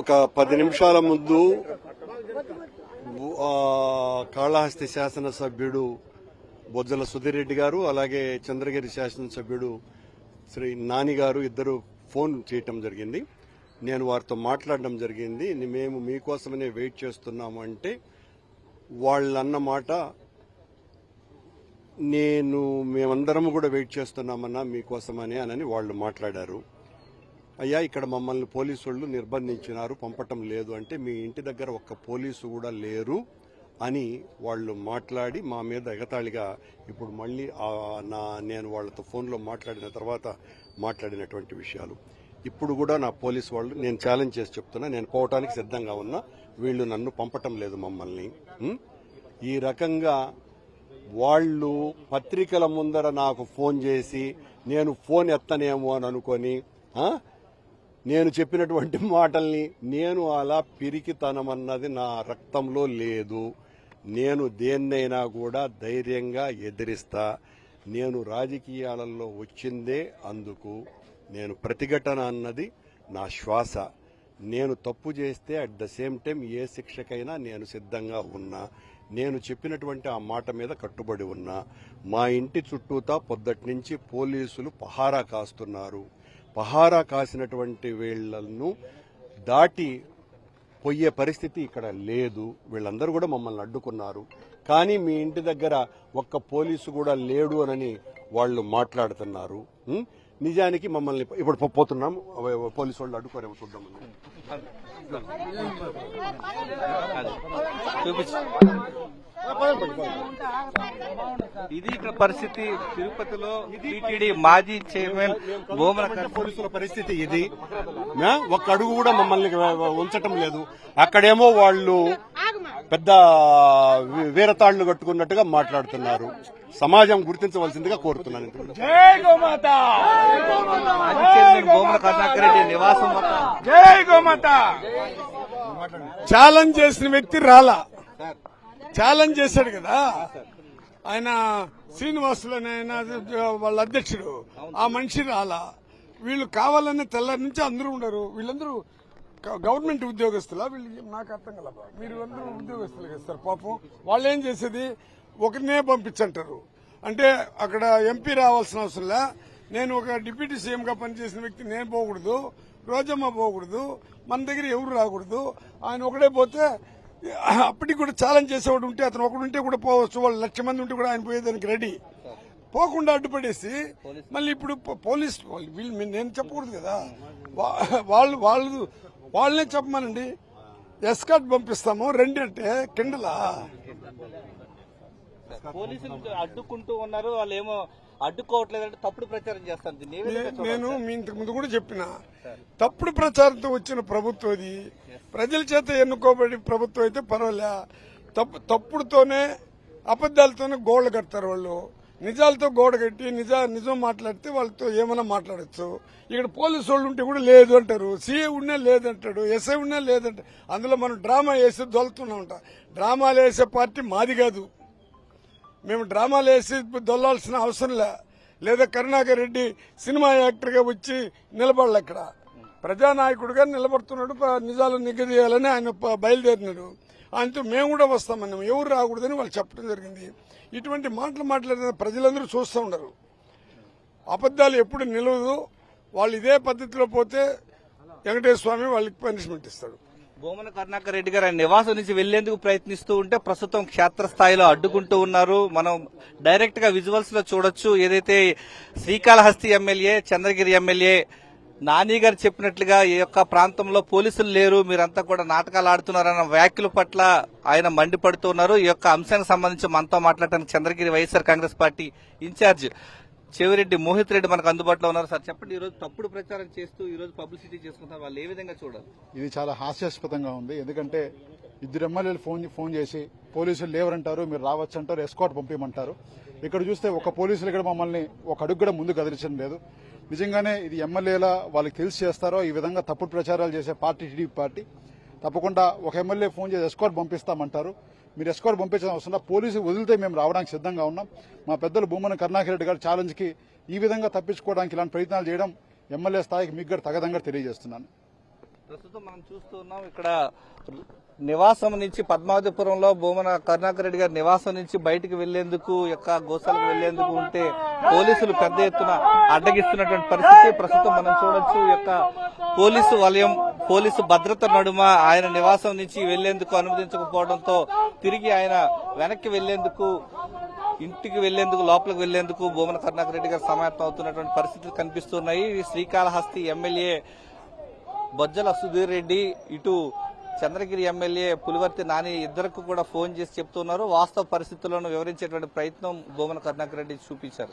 ఒక 10 నిమిషాల ముందు కాళహస్తి శాసనసభ్యుడు బొజ్జల సుధీర్ రెడ్డి గారు అలాగే చంద్రగిరి శాసనసభ్యుడు శ్రీ నాని గారు ఇద్దరు ఫోన్ చేయటం జరిగింది. నేను వారితో మాట్లాడడం జరిగింది. మేము మీకోసమనే వెయిట్ చేస్తున్నాము అంటే వాళ్ళన్న మాట మేమందరం కూడా వెయిట్ చేస్తున్నామన్నా మీకోసమని అని వాళ్ళు మాట్లాడారు. అయ్యా ఇక్కడ మమ్మల్ని పోలీసు వాళ్ళు నిర్బంధించినారు, పంపటం లేదు అంటే మీ ఇంటి దగ్గర ఒక్క పోలీసు కూడా లేరు అని వాళ్ళు మాట్లాడి మా మీద ఎగతాళిగా ఇప్పుడు మళ్ళీ నేను వాళ్ళతో ఫోన్లో మాట్లాడిన తర్వాత మాట్లాడినటువంటి విషయాలు ఇప్పుడు కూడా నా పోలీసు వాళ్ళు నేను ఛాలెంజ్ చేసి చెప్తున్నా, నేను పోవటానికి సిద్ధంగా ఉన్నా, వీళ్ళు నన్ను పంపటం లేదు మమ్మల్ని. ఈ రకంగా వాళ్ళు పత్రికల ముందర నాకు ఫోన్ చేసి నేను ఫోన్ ఎత్తనేమో అని అనుకొని నేను చెప్పినటువంటి మాటల్ని నేను అలా పిరికితనమన్నది నా రక్తంలో లేదు. నేను దేన్నైనా కూడా ధైర్యంగా ఎదిరిస్తా. నేను రాజకీయాలలో వచ్చిందే అందుకు. నేను ప్రతిఘటన అన్నది నా శ్వాస. నేను తప్పు చేస్తే అట్ ద సేమ్ టైం ఏ శిక్షకైనా నేను సిద్ధంగా ఉన్నా. నేను చెప్పినటువంటి ఆ మాట మీద కట్టుబడి ఉన్నా. మా ఇంటి చుట్టూతా పొద్దటి నుంచి పోలీసులు పహారా కాస్తున్నారు. పహారా కాసినటువంటి వీళ్లను దాటి పోయే పరిస్థితి ఇక్కడ లేదు. వీళ్ళందరూ కూడా మమ్మల్ని అడ్డుకున్నారు. కానీ మీ ఇంటి దగ్గర ఒక్క పోలీసు కూడా లేడు అని వాళ్ళు మాట్లాడుతున్నారు. నిజానికి మమ్మల్ని ఇప్పుడు పోతున్నాం, పోలీసు వాళ్ళు అడ్డుకోరేమో చూద్దామని. ఇది ఇక్కడ పరిస్థితి. తిరుపతిలో టీటీడీ మాజీ చైర్మన్ పోలీసుల పరిస్థితి ఇది. ఒక్క అడుగు కూడా మమ్మల్ని ఉంచటం లేదు. అక్కడేమో వాళ్ళు పెద్ద వీరతాళ్లు కట్టుకున్నట్టుగా మాట్లాడుతున్నారు. సమాజం గుర్తించవలసిందిగా కోరుతున్నాను. ఛాలెంజ్ చేసిన వ్యక్తి రాలా, ఛాలెంజ్ చేశాడు కదా ఆయన శ్రీనివాసులు ఆయన వాళ్ళ అధ్యక్షుడు, ఆ మనిషి రాలా. వీళ్ళు కావాలని తెల్లారి నుంచి అందరూ ఉండరు. వీళ్ళందరూ గవర్నమెంట్ ఉద్యోగస్తులా? వీళ్ళు నాకు అర్థం కలపా. మీరు అందరూ ఉద్యోగస్తులు కదా సార్. పాపం వాళ్ళు ఏం చేసేది, ఒకరినే పంపించంటారు. అంటే అక్కడ ఎంపీ రావాల్సిన అవసరంలా. నేను ఒక డిప్యూటీ సీఎంగా పనిచేసిన వ్యక్తి, నేను పోకూడదు, రోజమ్మ పోకూడదు, మన దగ్గర ఎవరు రాకూడదు. ఆయన ఒకడే పోతే అప్పటికి కూడా ఛాలెంజ్ చేసేవాడు ఉంటే అతను ఒకడుంటే కూడా పోవచ్చు. వాళ్ళు 1,00,000 మంది ఉంటే కూడా ఆయన పోయేదానికి రెడీ. పోకుండా అడ్డుపడేసి మళ్ళీ ఇప్పుడు పోలీస్ వీళ్ళు నేను చెప్పకూడదు కదా, వాళ్ళనే చెప్పమనండి. ఎస్కాట్ పంపిస్తాము రండి అంటే కిండలా. పోలీసులు అడ్డుకుంటూ ఉన్నారు, వాళ్ళు ఏమో అడ్డుకోవట్లేదంటే తప్పుడు ప్రచారం చేస్తాను. నేను మీ ఇంతకు ముందు కూడా చెప్పిన, తప్పుడు ప్రచారంతో వచ్చిన ప్రభుత్వం అది. ప్రజల చేత ఎన్నుకోబడి ప్రభుత్వం అయితే పర్వాలే. తప్పుడుతోనే అబద్దాలతోనే గోళ్లు కడతారు వాళ్ళు. నిజాలతో గోడ కట్టి నిజం మాట్లాడితే వాళ్ళతో ఏమైనా మాట్లాడచ్చు. ఇక్కడ పోలీసు వాళ్ళు ఉంటే కూడా లేదు అంటారు, సీఏ ఉన్నా లేదంటాడు, ఎస్ఐ ఉన్నా లేదంటారు. అందులో మనం డ్రామా వేసి దొలుతూనే ఉంటాం. డ్రామాలు వేసే పార్టీ మాది కాదు. మేము డ్రామాలు వేసి దొల్లాల్సిన అవసరం లేదా. కరుణాకర్ రెడ్డి సినిమా యాక్టర్గా వచ్చి నిలబడాలి. అక్కడ ప్రజానాయకుడిగా నిలబడుతున్నాడు. నిజాలు నిగ్గదీయాలని ఆయన బయలుదేరినాడు. ఆయనతో మేము కూడా వస్తామన్నాం, ఎవరు రాకూడదని వాళ్ళు చెప్పడం జరిగింది. ఇటువంటి మాటలు మాట్లాడిన ప్రజలందరూ చూస్తూ ఉండరు. అబద్దాలు ఎప్పుడు నిలవదు. వాళ్ళు ఇదే పద్ధతిలో పోతే వెంకటేశ్వర స్వామి వాళ్ళకి పనిష్మెంట్ ఇస్తాడు. భూమన కరుణాకర్ రెడ్డి గారు ఆయన నివాసం నుంచి వెళ్లేందుకు ప్రయత్నిస్తూ ఉంటే ప్రస్తుతం క్షేత్రస్థాయిలో అడ్డుకుంటూ ఉన్నారు. మనం డైరెక్ట్ గా విజువల్స్ లో చూడొచ్చు. ఏదైతే శ్రీకాళహస్తి ఎమ్మెల్యే, చంద్రగిరి ఎమ్మెల్యే నాని గారు చెప్పినట్లుగా ఈ యొక్క ప్రాంతంలో పోలీసులు లేరు, మీరంతా కూడా నాటకాలు ఆడుతున్నారన్న వ్యాఖ్యల పట్ల ఆయన మండిపడుతున్నారు. ఈ యొక్క అంశానికి సంబంధించి మనతో మాట్లాడటానికి చంద్రగిరి వైఎస్ఆర్ కాంగ్రెస్ పార్టీ ఇన్ఛార్జ్ చెవిరెడ్డి మోహిత్ రెడ్డి మనకు అందుబాటులో ఉన్నారు. సార్ చెప్పండి, ఈ రోజు తప్పుడు ప్రచారం చేస్తూ ఈ రోజు పబ్లిసిటీ చేసుకుంటారు, వాళ్ళు ఏ విధంగా చూడాలి? ఇది చాలా హాస్యాస్పదంగా ఉంది. ఎందుకంటే ఇద్దరు ఎమ్మెల్యేలు ఫోన్ చేసి పోలీసులు లేవరంటారు, మీరు రావచ్చు అంటారు, ఎస్కాట్ పంపించమంటారు. ఇక్కడ చూస్తే ఒక పోలీసులు ఇక్కడ మమ్మల్ని ఒక అడుగు కూడా ముందు కదిలించడం లేదు. నిజంగానే ఇది ఎమ్మెల్యేల వాళ్ళకి తెలిసి చేస్తారో ఈ విధంగా తప్పుడు ప్రచారాలు చేసే పార్టీ టీడీపీ పార్టీ. తప్పకుండా ఒక ఎమ్మెల్యే ఫోన్ చేసి ఎస్కాట్ పంపిస్తామంటారు. మీరు ఎస్కాట్ పంపించాల్సిన అవసరం, పోలీసు వదిలితే మేము రావడానికి సిద్ధంగా ఉన్నాం. మా పెద్దలు భూమన కరుణాకర్ రెడ్డి గారు ఛాలెంజ్కి ఈ విధంగా తప్పించుకోవడానికి ఇలాంటి ప్రయత్నాలు చేయడం ఎమ్మెల్యే స్థాయికి మీకు తగదంగా తెలియజేస్తున్నాను. ప్రస్తుతం మనం చూస్తున్నాం ఇక్కడ నివాసం నుంచి పద్మావతిపురంలో భూమన కరుణాకర్ రెడ్డి గారి నివాసం నుంచి బయటికి వెళ్లేందుకు గోశాలకు వెళ్లేందుకు ఉంటే పోలీసులు పెద్ద ఎత్తున అడ్డగిస్తున్నటువంటి పరిస్థితి ప్రస్తుతం మనం చూడొచ్చు. పోలీసు వలయం, పోలీసు భద్రత నడుమ ఆయన నివాసం నుంచి వెళ్లేందుకు అనుమతించకపోవడంతో తిరిగి ఆయన వెనక్కి వెళ్లేందుకు, ఇంటికి వెళ్లేందుకు, లోపలికి వెళ్లేందుకు భూమన కరుణాకర్ రెడ్డి గారు సమాయత్తం అవుతున్నటువంటి పరిస్థితులు కనిపిస్తున్నాయి. శ్రీకాళహస్తి ఎమ్మెల్యే బొజ్జల సుధీర్ రెడ్డి, ఇటు చంద్రగిరి ఎమ్మెల్యే పులివర్తి నాని ఇద్దరికి కూడా ఫోన్ చేసి చెప్తున్నారు. వాస్తవ పరిస్థితులను వివరించేటువంటి ప్రయత్నం భూమన కరుణాకర్ రెడ్డి చూపించారు.